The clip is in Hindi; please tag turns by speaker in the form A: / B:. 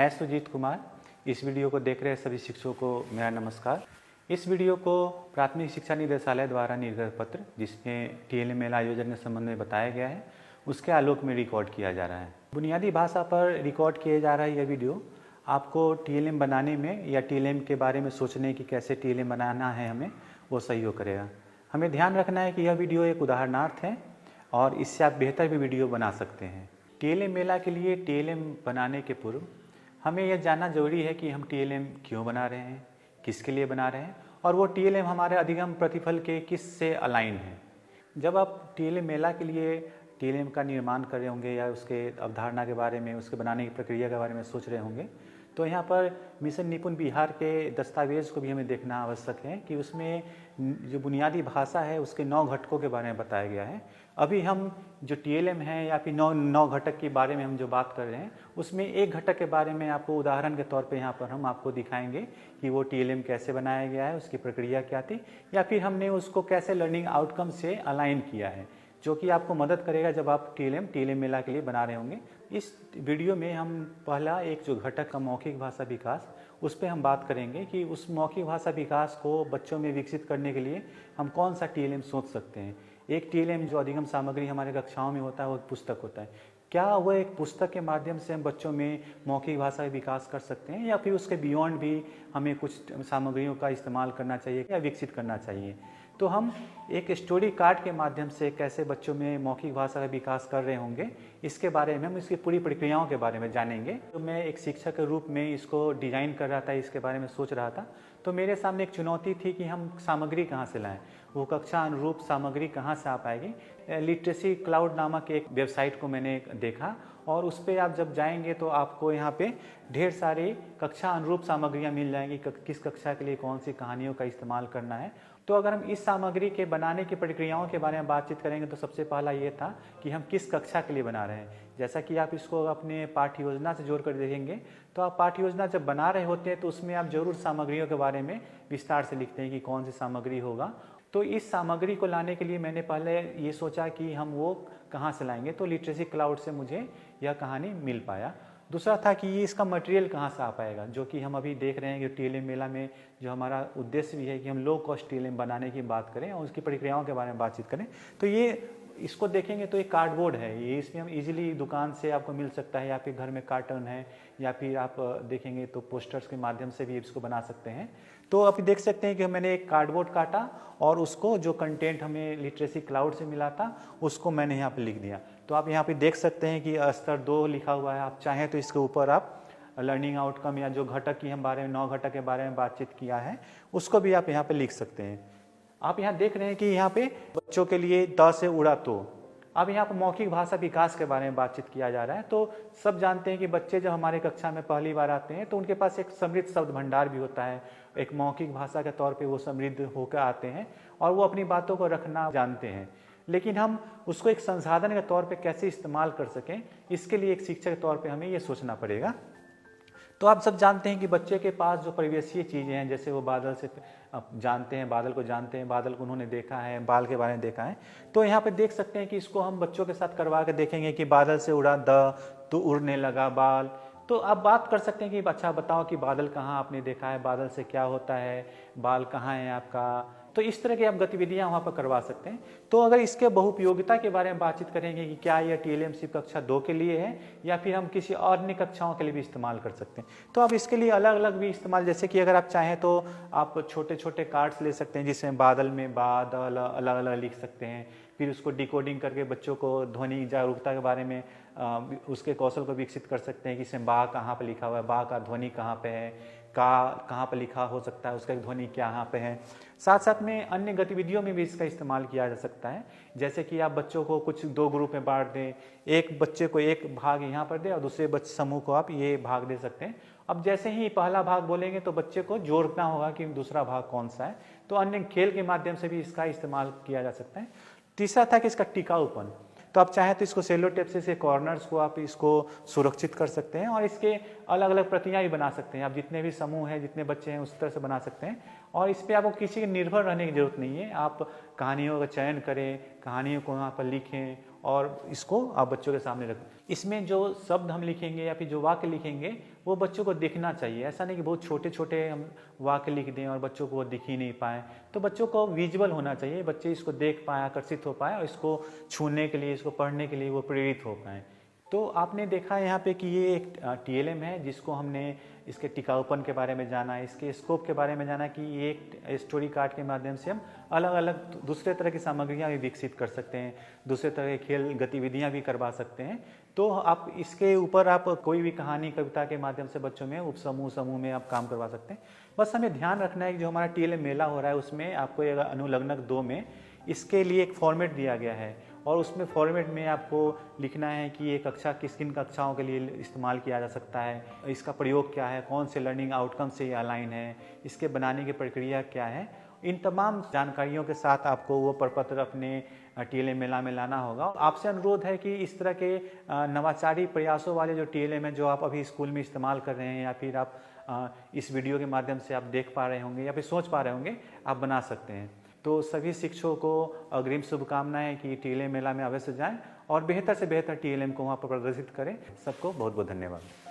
A: मैं सुजीत कुमार। इस वीडियो को देख रहे सभी शिक्षकों को मेरा नमस्कार। इस वीडियो को प्राथमिक शिक्षा निदेशालय द्वारा निर्गत पत्र जिसमें टीएलएम मेला आयोजन के संबंध में बताया गया है उसके आलोक में रिकॉर्ड किया जा रहा है। बुनियादी भाषा पर रिकॉर्ड किया जा रहा है यह वीडियो आपको टीएलएम बनाने में या टीएलएम के बारे में सोचने की कैसे टीएलएम बनाना है हमें वो सहयोग करेगा। हमें ध्यान रखना है कि यह वीडियो एक उदाहरणार्थ है और इससे आप बेहतर भी वीडियो बना सकते हैं। टीएलएम मेला के लिए टीएलएम बनाने के पूर्व हमें यह जानना जरूरी है कि हम टीएलएम क्यों बना रहे हैं, किसके लिए बना रहे हैं और वो टीएलएम हमारे अधिगम प्रतिफल के किस से अलाइन है। जब आप टीएलएम मेला के लिए टीएलएम का निर्माण कर रहे होंगे या उसके अवधारणा के बारे में, उसके बनाने की प्रक्रिया के बारे में सोच रहे होंगे तो यहाँ पर मिशन निपुण बिहार के दस्तावेज़ को भी हमें देखना आवश्यक है कि उसमें जो बुनियादी भाषा है उसके 9 घटकों के बारे में बताया गया है। अभी हम जो टीएलएम है या फिर 9 घटक के बारे में हम जो बात कर रहे हैं उसमें एक घटक के बारे में आपको उदाहरण के तौर पे यहाँ पर हम आपको दिखाएंगे कि वो टीएलएम कैसे बनाया गया है, उसकी प्रक्रिया क्या थी या फिर हमने उसको कैसे लर्निंग आउटकम से अलाइन किया है, जो कि आपको मदद करेगा जब आप टीएलएम मेला के लिए बना रहे होंगे। इस वीडियो में हम पहला एक जो घटक का मौखिक भाषा विकास उस पर हम बात करेंगे कि उस मौखिक भाषा विकास को बच्चों में विकसित करने के लिए हम कौन सा टीएलएम सोच सकते हैं। एक टीएलएम जो अधिगम सामग्री हमारे कक्षाओं में होता है वो एक पुस्तक होता है। क्या वो एक पुस्तक के माध्यम से हम बच्चों में मौखिक भाषा का विकास कर सकते हैं या फिर उसके बियॉन्ड भी हमें कुछ सामग्रियों का इस्तेमाल करना चाहिए या विकसित करना चाहिए। तो हम एक स्टोरी कार्ड के माध्यम से कैसे बच्चों में मौखिक भाषा का विकास कर रहे होंगे इसके बारे में हम इसकी पूरी प्रक्रियाओं के बारे में जानेंगे। तो मैं एक शिक्षक के रूप में इसको डिज़ाइन कर रहा था, इसके बारे में सोच रहा था तो मेरे सामने एक चुनौती थी कि हम सामग्री कहाँ से लाएं, वो कक्षा अनुरूप सामग्री कहाँ से आ पाएगी। लिटरेसी क्लाउड नामक एक वेबसाइट को मैंने देखा और उस पर आप जब जाएंगे तो आपको यहाँ पे ढेर सारी कक्षा अनुरूप सामग्रियाँ मिल जाएंगी, किस कक्षा के लिए कौन सी कहानियों का इस्तेमाल करना है। तो अगर हम इस सामग्री के बनाने की प्रक्रियाओं के बारे में बातचीत करेंगे तो सबसे पहला ये था कि हम किस कक्षा के लिए बना रहे हैं। जैसा कि आप इसको अपने पाठ्य योजना से जोड़ कर देखेंगे तो आप पाठ्य योजना जब बना रहे होते हैं तो उसमें आप जरूर सामग्रियों के बारे में विस्तार से लिखते हैं कि कौन सी सामग्री होगा। तो इस सामग्री को लाने के लिए मैंने पहले ये सोचा कि हम वो कहाँ से लाएंगे, तो लिटरेसी क्लाउड से मुझे यह कहानी मिल पाया। दूसरा था कि ये इसका मटेरियल कहाँ से आ पाएगा, जो कि हम अभी देख रहे हैं कि टीएलएम मेला में जो हमारा उद्देश्य भी है कि हम लो कॉस्ट टीएलएम बनाने की बात करें और उसकी प्रक्रियाओं के बारे में बातचीत करें। तो ये इसको देखेंगे तो एक कार्डबोर्ड है, ये इसमें हम इजीली दुकान से आपको मिल सकता है या फिर घर में कार्टन है या फिर आप देखेंगे तो पोस्टर्स के माध्यम से भी इसको बना सकते हैं। तो आप देख सकते हैं कि मैंने एक कार्डबोर्ड काटा और उसको जो कंटेंट हमें लिटरेसी क्लाउड से मिला था उसको मैंने यहाँ पे लिख दिया। तो आप यहाँ पे देख सकते हैं कि स्तर 2 लिखा हुआ है। आप चाहें तो इसके ऊपर आप लर्निंग आउटकम या जो घटक की हम बारे में 9 घटक के बारे में बातचीत किया है उसको भी आप यहाँ पे लिख सकते हैं। आप यहाँ देख रहे हैं कि यहाँ पे बच्चों के लिए द से उड़ा तो अब यहाँ पर मौखिक भाषा विकास के बारे में बातचीत किया जा रहा है। तो सब जानते हैं कि बच्चे जब हमारे कक्षा में पहली बार आते हैं तो उनके पास एक समृद्ध शब्द भंडार भी होता है, एक मौखिक भाषा के तौर पे वो समृद्ध होकर आते हैं और वो अपनी बातों को रखना जानते हैं। लेकिन हम उसको एक संसाधन के तौर पे कैसे इस्तेमाल कर सकें इसके लिए एक शिक्षक के तौर पे हमें ये सोचना पड़ेगा। तो आप सब जानते हैं कि बच्चे के पास जो परिवेशीय चीज़ें हैं, जैसे वो बादल से जानते हैं, बादल को जानते हैं, बादल को उन्होंने देखा है, बाल के बारे में देखा है। तो यहाँ पे देख सकते हैं कि इसको हम बच्चों के साथ करवा के देखेंगे कि बादल से उड़ा द तो उड़ने लगा बाल। तो आप बात कर सकते हैं कि अच्छा बताओ कि बादल कहाँ आपने देखा है, बादल से क्या होता है, बाल कहाँ है आपका। तो इस तरह की आप गतिविधियां वहाँ पर करवा सकते हैं। तो अगर इसके बहुउपयोगिता के बारे में बातचीत करेंगे कि क्या यह टीएलएम सिर्फ कक्षा 2 के लिए है या फिर हम किसी अन्य कक्षाओं के लिए भी इस्तेमाल कर सकते हैं। तो आप इसके लिए अलग अलग भी इस्तेमाल, जैसे कि अगर आप चाहें तो आप छोटे छोटे कार्ड्स ले सकते हैं जिसमें बादल में बादल अलग अलग लिख सकते हैं, फिर उसको डिकोडिंग करके बच्चों को ध्वनि जागरूकता के बारे में उसके कौशल को विकसित कर सकते हैं कि इसमें बा कहाँ पर लिखा हुआ है, बा का ध्वनि कहाँ पे है, का कहाँ पर लिखा हो सकता है, उसका ध्वनि कहाँ पे है। साथ साथ में अन्य गतिविधियों में भी इसका इस्तेमाल किया जा सकता है, जैसे कि आप बच्चों को कुछ 2 ग्रुप में बांट दें, एक बच्चे को एक भाग यहाँ पर दें और दूसरे बच्चे समूह को आप ये भाग दे सकते हैं। अब जैसे ही पहला भाग बोलेंगे तो बच्चे को जोड़ना होगा कि दूसरा भाग कौन सा है। तो अन्य खेल के माध्यम से भी इसका इस्तेमाल किया जा सकता है। तीसरा था कि इसका टिकाऊपन। तो आप चाहें तो इसको सेलो टेप से कॉर्नर्स को आप इसको सुरक्षित कर सकते हैं और इसके अलग अलग प्रतियां भी बना सकते हैं। आप जितने भी समूह हैं, जितने बच्चे हैं उस तरह से बना सकते हैं और इस पे आपको किसी के निर्भर रहने की ज़रूरत नहीं है। आप कहानियों का चयन करें, कहानियों को वहाँ पर लिखें और इसको आप बच्चों के सामने रखें। इसमें जो शब्द हम लिखेंगे या फिर जो वाक्य लिखेंगे वो बच्चों को दिखना चाहिए। ऐसा नहीं कि बहुत छोटे छोटे हम वाक्य लिख दें और बच्चों को वो दिख ही नहीं पाए। तो बच्चों को विजुअल होना चाहिए, बच्चे इसको देख पाए, आकर्षित हो पाए और इसको छूने के लिए, इसको पढ़ने के लिए वो प्रेरित हो पाएँ। तो आपने देखा यहाँ पे कि ये एक TLM है जिसको हमने इसके टिकाऊपन के बारे में जाना, इसके स्कोप के बारे में जाना कि ये एक स्टोरी कार्ड के माध्यम से हम अलग अलग दूसरे तरह की सामग्रियाँ भी विकसित कर सकते हैं, दूसरे तरह के खेल गतिविधियाँ भी करवा सकते हैं। तो आप इसके ऊपर आप कोई भी कहानी कविता के माध्यम से बच्चों में समूह में आप काम करवा सकते हैं। बस हमें ध्यान रखना है कि जो हमारा TLM मेला हो रहा है उसमें आपको अनुलग्नक 2 में इसके लिए एक फॉर्मेट दिया गया है और उसमें फॉर्मेट में आपको लिखना है कि ये कक्षा किन किन कक्षाओं के लिए इस्तेमाल किया जा सकता है, इसका प्रयोग क्या है, कौन से लर्निंग आउटकम से ये अलाइन है, इसके बनाने की प्रक्रिया क्या है। इन तमाम जानकारियों के साथ आपको वो प्रपत्र अपने TLM मेला में लाना होगा। आपसे अनुरोध है कि इस तरह के नवाचारी प्रयासों वाले जो TLM है जो आप अभी स्कूल में इस्तेमाल कर रहे हैं या फिर आप इस वीडियो के माध्यम से आप देख पा रहे होंगे या फिर सोच पा रहे होंगे, आप बना सकते हैं। तो सभी शिक्षकों को अग्रिम शुभकामनाएं कि TLM मेला में अवश्य जाएं और बेहतर से बेहतर TLM को वहाँ पर प्रदर्शित करें। सबको बहुत बहुत धन्यवाद।